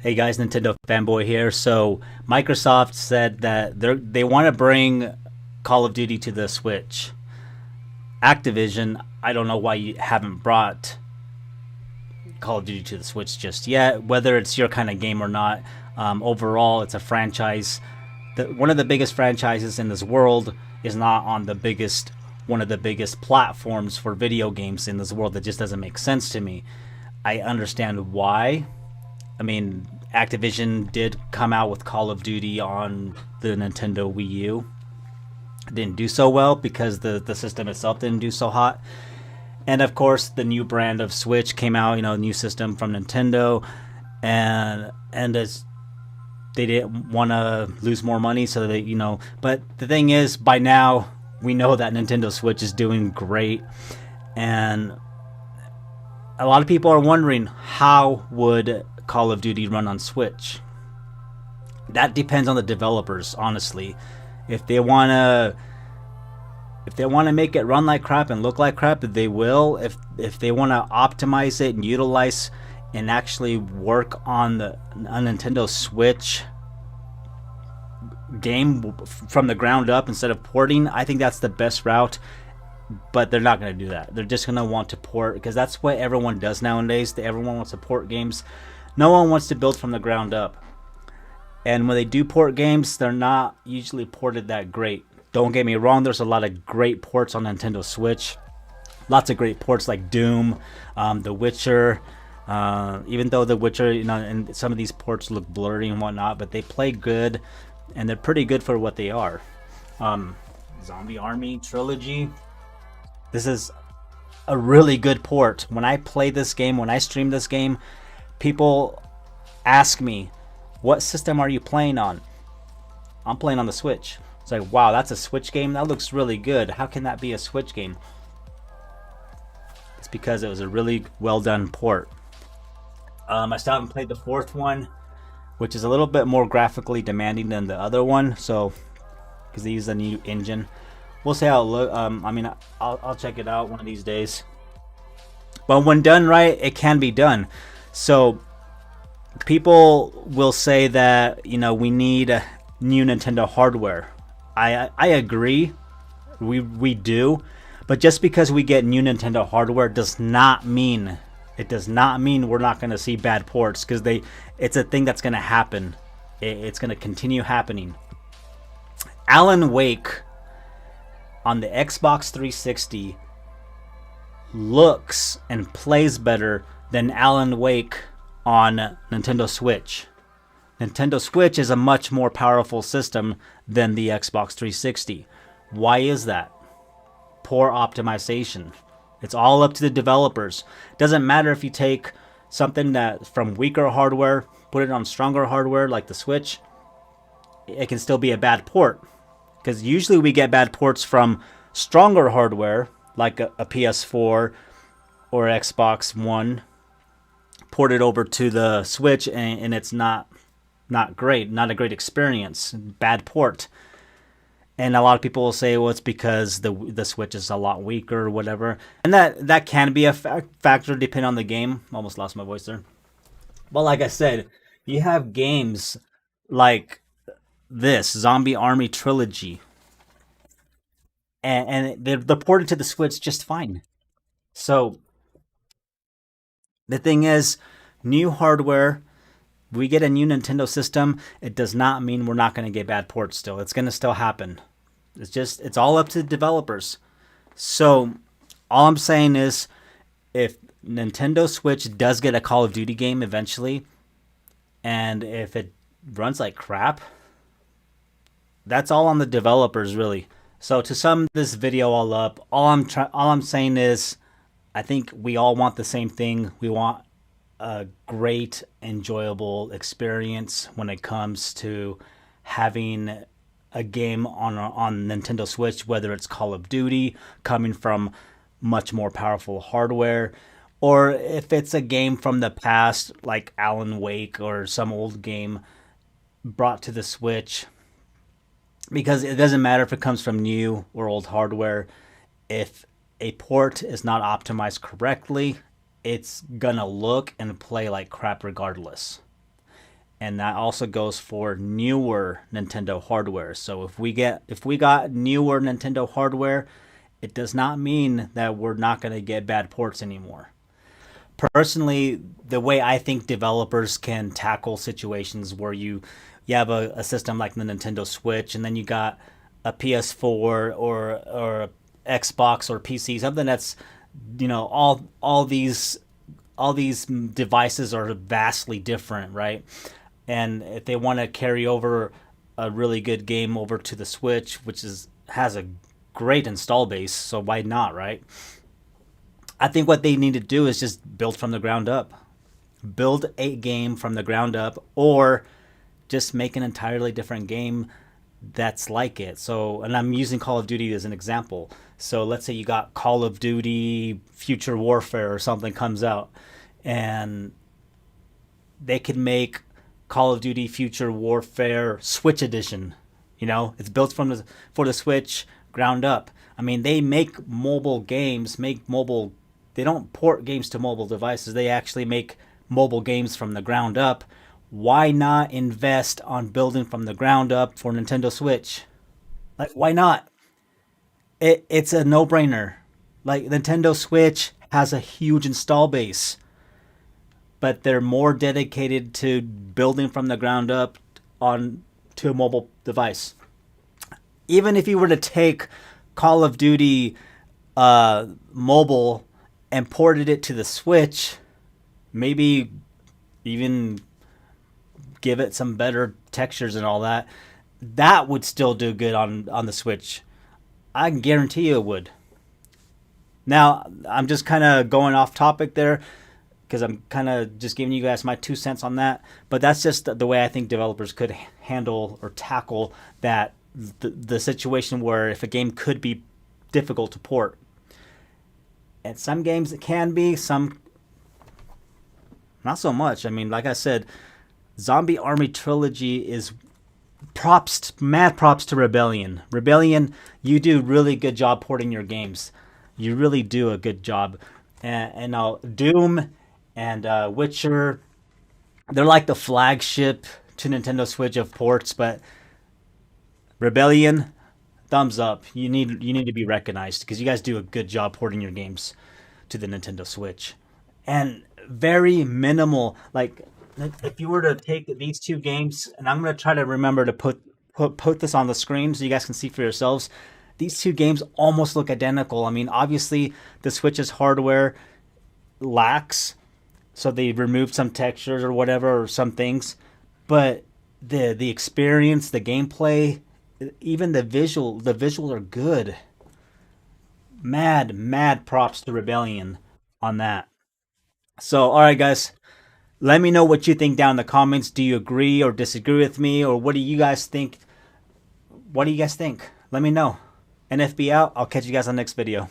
Hey guys, Nintendo fanboy here. So Microsoft said that they want to bring Call of Duty to the Switch. Activision, I don't know why you haven't brought Call of Duty to the Switch just yet. Whether it's your kind of game or not, overall, it's a franchise. One of the biggest franchises in this world is not on one of the biggest platforms for video games in this world. That just doesn't make sense to me. I understand why. I mean, Activision did come out with Call of Duty on the Nintendo Wii U. It didn't do so well because the system itself didn't do so hot. And of course, the new brand of Switch came out, new system from Nintendo, and as they didn't want to lose more money, so But the thing is, by now we know that Nintendo Switch is doing great, and a lot of people are wondering how would Call of Duty run on Switch. That depends on the developers, honestly. If they wanna make it run like crap and look like crap, they will. If they wanna optimize it and utilize and actually work on a Nintendo Switch game from the ground up instead of porting, I think that's the best route. But they're not going to do that. They're just going to want to port, because that's what everyone does nowadays. Everyone wants to port games. No one wants to build from the ground up. And when they do port games, they're not usually ported that great. Don't get me wrong, there's a lot of great ports on Nintendo Switch. Lots of great ports like Doom, The Witcher. Even though The Witcher, and some of these ports look blurry and whatnot, but they play good, and they're pretty good for what they are. Zombie Army Trilogy. This is a really good port. When I play this game, when I stream this game, people ask me, what system are you playing on? I'm playing on the Switch. It's like, wow, that's a Switch game? That looks really good. How can that be a Switch game? It's because it was a really well done port. I still haven't played the fourth one, which is a little bit more graphically demanding than the other one. So, because they use a new engine. We'll see how it looks. I'll check it out one of these days. But when done right, it can be done. So people will say that we need new Nintendo hardware. I agree, we do. But just because we get new Nintendo hardware does not mean we're not going to see bad ports, because it's a thing that's going to happen. It's going to continue happening. Alan Wake on the Xbox 360 looks and plays better than Alan Wake on Nintendo Switch. Nintendo Switch is a much more powerful system than the Xbox 360. Why is that? Poor optimization. It's all up to the developers. Doesn't matter if you take something that from weaker hardware, put it on stronger hardware like the Switch, it can still be a bad port. Because usually we get bad ports from stronger hardware, like a PS4 or Xbox One, ported over to the Switch, and it's not great, not a great experience, bad port. And a lot of people will say, well, it's because the Switch is a lot weaker or whatever. And that can be a factor depending on the game. Almost lost my voice there. But like I said, you have games like this Zombie Army Trilogy, and they're ported to the Switch just fine. So the thing is, new hardware, we get a new Nintendo system, it does not mean we're not going to get bad ports still. It's going to still happen. It's all up to the developers. So all I'm saying is, if Nintendo Switch does get a Call of Duty game eventually, and if it runs like crap, that's all on the developers, really. So to sum this video all up, all I'm saying is, I think we all want the same thing. We want a great, enjoyable experience when it comes to having a game on Nintendo Switch, whether it's Call of Duty coming from much more powerful hardware, or if it's a game from the past like Alan Wake or some old game brought to the Switch. Because it doesn't matter if it comes from new or old hardware. If a port is not optimized correctly, it's gonna look and play like crap regardless. and that also goes for newer Nintendo hardware. So if we got newer Nintendo hardware, it does not mean that we're not going to get bad ports anymore. Personally, the way I think developers can tackle situations where you have a system like the Nintendo Switch, and then you got a PS4 or a Xbox or PC, something that's, all these devices are vastly different, right? And if they want to carry over a really good game over to the Switch, which has a great install base, so why not, right? I think what they need to do is just build from the ground up. Build a game from the ground up, or just make an entirely different game that's like it. So, and I'm using Call of Duty as an example. So, let's say you got Call of Duty Future Warfare or something comes out, and they could make Call of Duty Future Warfare Switch Edition. It's built for the Switch ground up. I mean, they make mobile games, they don't port games to mobile devices. They actually make mobile games from the ground up. Why not invest on building from the ground up for Nintendo Switch? Like, why not? It's a no-brainer. Like, Nintendo Switch has a huge install base, but they're more dedicated to building from the ground up on to a mobile device. Even if you were to take Call of Duty mobile and ported it to the Switch, maybe even give it some better textures and all that, that would still do good on the Switch. I can guarantee you it would. Now, I'm just kind of going off topic there because I'm kind of just giving you guys my 2 cents on that. But that's just the way I think developers could handle or tackle the situation where if a game could be difficult to port. And some games it can be, some not so much. I mean, like I said, Zombie Army Trilogy is mad props to Rebellion. Rebellion, you do really good job porting your games. You really do a good job. And now Doom and Witcher, they're like the flagship to Nintendo Switch of ports, but Rebellion, thumbs up. You need to be recognized because you guys do a good job porting your games to the Nintendo Switch. And very minimal, like if you were to take these two games, and I'm going to try to remember to put this on the screen so you guys can see for yourselves. These two games almost look identical. I mean, obviously the Switch's hardware lacks, so they removed some textures or whatever or some things, but the experience, the gameplay, even the visuals are good. Mad props to Rebellion on that. So, all right, guys, let me know what you think down in the comments. Do you agree or disagree with me, or what do you guys think? What do you guys think? Let me know. NFB out. I'll catch you guys on the next video.